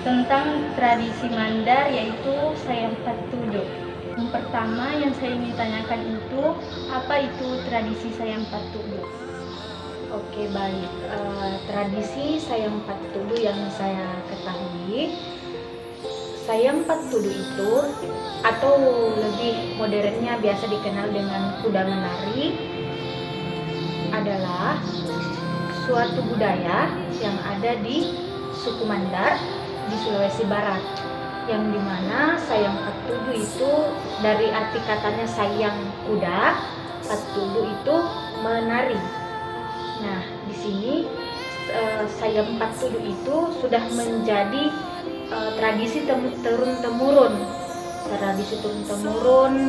tentang tradisi Mandar, yaitu Sayang Patudu. Yang pertama yang saya ingin tanyakan itu, apa itu tradisi Sayang Patudu? Oke, baik. Tradisi Sayang Patudu yang saya ketahui, Sayang Patudu itu atau lebih modernnya biasa dikenal dengan kuda menari adalah suatu budaya yang ada di suku Mandar di Sulawesi Barat, yang dimana Sayang Patudu itu dari arti katanya sayang kuda, patudu itu menari. Nah, di sini Sayang Patudu itu sudah menjadi tradisi turun-temurun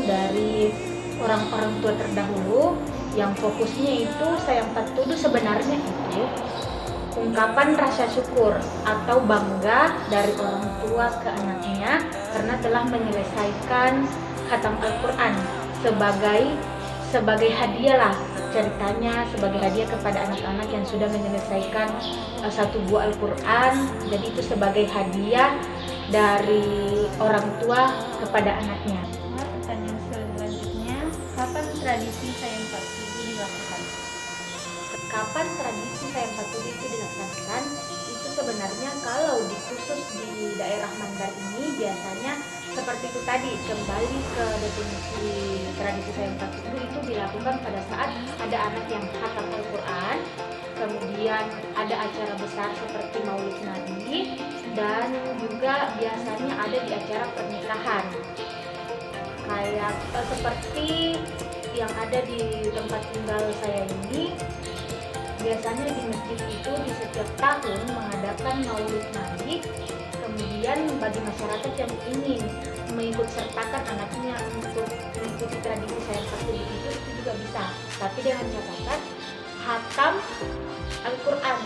dari orang-orang tua terdahulu, yang fokusnya itu Sayang Patudu sebenarnya itu ungkapan rasa syukur atau bangga dari orang tua ke anaknya karena telah menyelesaikan khatam Al-Quran sebagai hadiah lah, ceritanya sebagai hadiah kepada anak-anak yang sudah menyelesaikan satu buah Al-Quran. Jadi itu sebagai hadiah dari orang tua kepada anaknya. Pertanyaan selanjutnya, kapan tradisi Sayang Patudu dilakukan? Kapan tradisi Sayang Patudu itu dilaksanakan? Itu sebenarnya kalau khusus di daerah Mandar ini biasanya seperti itu tadi, kembali ke definisi tradisi Sayang Patudu itu dilakukan pada saat ada anak yang khatam Al-Quran, kemudian ada acara besar seperti Maulid Nabi, dan juga biasanya ada di acara pernikahan. Kayak seperti yang ada di tempat tinggal saya ini, biasanya di masjid itu di setiap tahun mengadakan Maulid Nabi. Kemudian bagi masyarakat yang ingin mengikut sertakan anaknya untuk mengikuti tradisi Sayang Patudu itu juga bisa, tapi dengan catatan khatam Al-Quran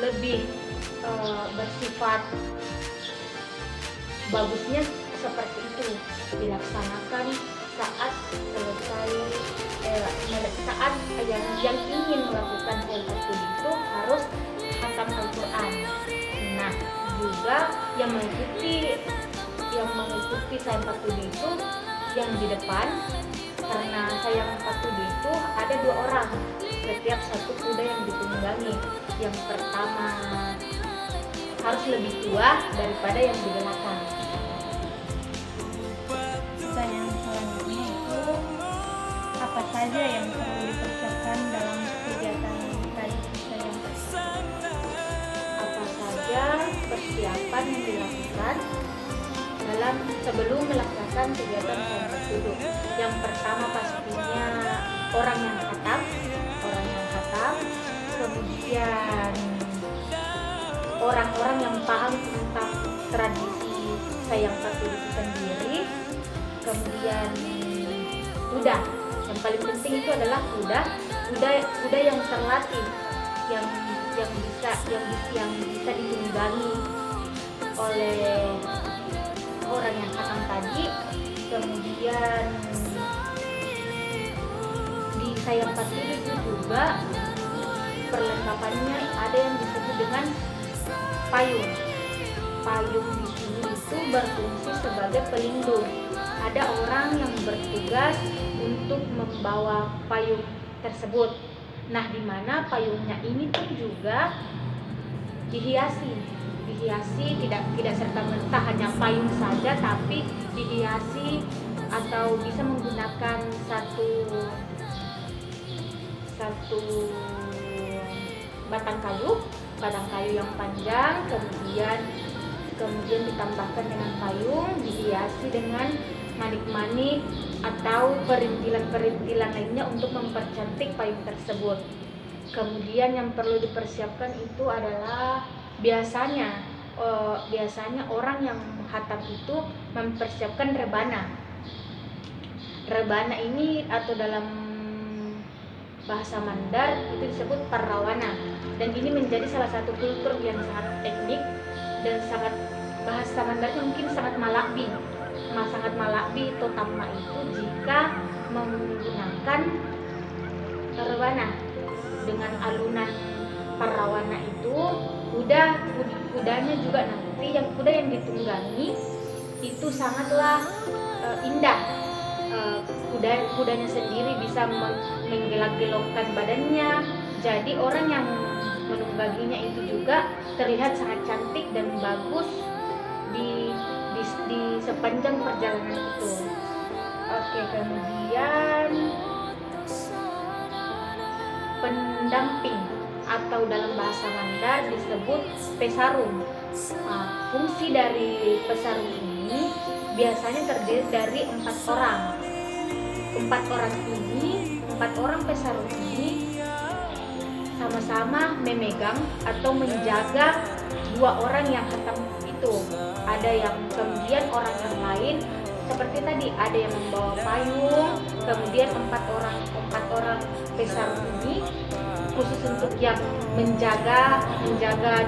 lebih bersifat bagusnya seperti itu dilaksanakan saat selesai saat yang ingin melakukan Sayang Patudu itu harus khatam Al-Quran. Nah, juga yang mengikuti Sayang Patudu itu yang di depan, karena Sayang Patudu itu ada 2 orang setiap satu kuda yang ditunggangi. Yang pertama harus lebih tua daripada yang di belakang. Pertanyaan selanjutnya itu, apa saja yang perlu dipersiapkan dalam kegiatan tradisi Sayang Patudu? Apa saja persiapan yang dilakukan sebelum melaksanakan kegiatan Sayang Patudu? Yang pertama pastinya orang yang khatam, kemudian orang-orang yang paham tentang tradisi Sayang Patudu itu sendiri, kemudian kuda. Yang paling penting itu adalah kuda yang terlatih, yang bisa ditunggangi oleh orang yang khatam tadi. Kemudian di Sayang Patudu itu juga perlengkapannya ada yang disebut dengan payung. Payung di sini itu berfungsi sebagai pelindung. Ada orang yang bertugas untuk membawa payung tersebut. Nah, di mana payungnya ini pun juga dihiasi tidak serta-merta hanya payung saja, tapi dihiasi atau bisa menggunakan satu batang kayu yang panjang, kemudian ditambahkan dengan payung, dihiasi dengan manik-manik atau perintilan-perintilan lainnya untuk mempercantik payung tersebut. Kemudian yang perlu dipersiapkan itu adalah biasanya orang yang khatam itu mempersiapkan rebana. Rebana ini atau dalam bahasa Mandar itu disebut parrawana, dan ini menjadi salah satu kultur yang sangat etnik dan sangat bahasa Mandarnya mungkin sangat malakbi atau tamma itu jika menggunakan rebana dengan alunan parrawana itu Kudanya juga nanti kuda yang ditunggangi itu sangatlah indah. Kudanya sendiri bisa menggelak-gelokkan badannya, jadi orang yang menungganginya itu juga terlihat sangat cantik dan bagus di sepanjang perjalanan itu. Oke, kemudian pendamping atau dalam bahasa Mandar disebut pesarum. Fungsi dari pesarum ini biasanya terdiri dari 4 orang. 4 orang pesarum ini sama-sama memegang atau menjaga 2 orang yang hitam itu. Ada yang kemudian orang yang lain seperti tadi, ada yang membawa payung, kemudian 4 orang pesarum ini khusus untuk yang menjaga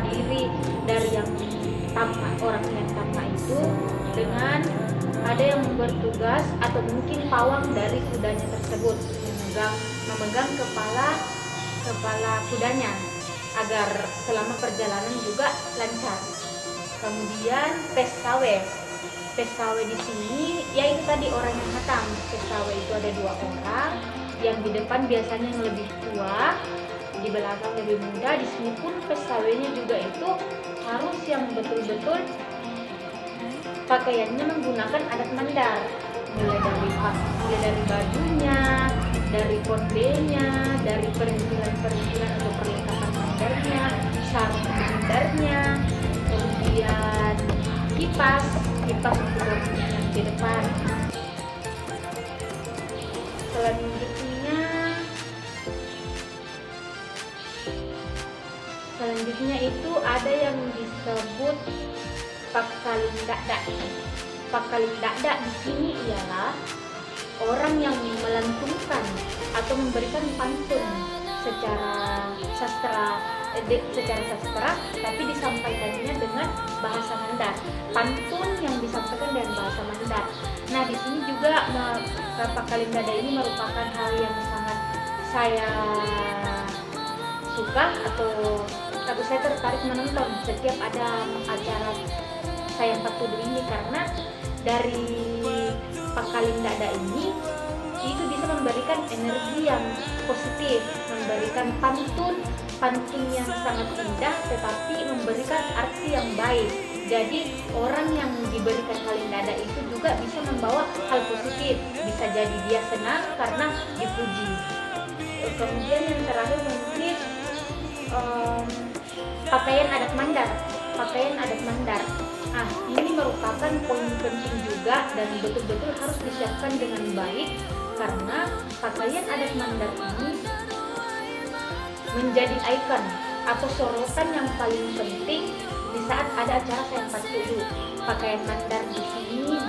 diri dari yang orang yang tamak itu, dengan ada yang bertugas atau mungkin pawang dari kudanya tersebut memegang kepala kudanya agar selama perjalanan juga lancar. Kemudian pesawe di sini yaitu tadi orang yang hatam. Pesawe itu ada 2 orang, yang di depan biasanya yang lebih tua, di belakang lebih muda. Di sini pun pesawenya juga itu harus yang betul-betul pakaiannya menggunakan adat Mandar, mulai dari bajunya, dari kondenya, dari perintilan atau perlengkapan Mandarnya, sarung Mandarnya, kemudian kipas untuk yang di depan. Selanjutnya itu ada yang disebut Pakalindakdak. Pakalindakdak di sini ialah orang yang melantunkan atau memberikan pantun secara sastra, tapi disampaikannya dengan bahasa Mandar. Pantun yang disampaikan dengan bahasa Mandar. Nah, di sini juga Pakalindakdak ini merupakan hal yang sangat saya suka atau saya tertarik menonton setiap ada acara Sayang Patudu ini, karena dari Pakalindakdak ini itu bisa memberikan energi yang positif, memberikan pantun yang sangat indah tetapi memberikan arti yang baik. Jadi orang yang diberikan Kalindakdak itu juga bisa membawa hal positif, bisa jadi dia senang karena dipuji. Kemudian yang terakhir mungkin pakaian adat Mandar. Nah, ini merupakan poin penting juga dan betul-betul harus disiapkan dengan baik, karena pakaian adat Mandar ini menjadi ikon atau sorotan yang paling penting di saat ada acara Sayang Patudu. Pakaian Mandar di sini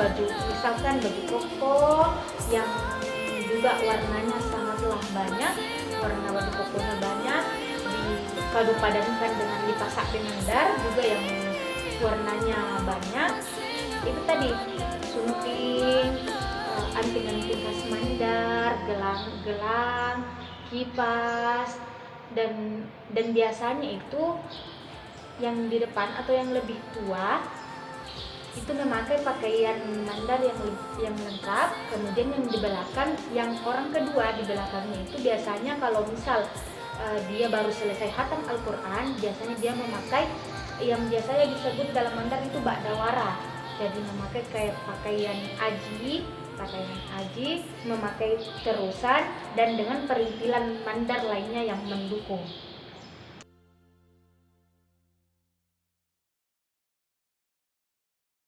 misalkan baju koko yang juga warnanya sangatlah banyak, warna baju kokonya banyak, dipadu padankan dengan dipasak dengan Mandar juga yang warnanya banyak. Itu tadi sunting, anting-anting khas Mandar, gelang-gelang, kipas, dan biasanya itu yang di depan atau yang lebih tua itu memakai pakaian Mandar yang lengkap. Kemudian yang di belakang, yang orang kedua di belakangnya itu biasanya kalau misal dia baru selesai khatam Al-Quran, biasanya dia memakai yang biasanya disebut dalam Mandar itu ba'dawara. Jadi memakai kayak pakaian aji, memakai terusan dan dengan perintilan Mandar lainnya yang mendukung.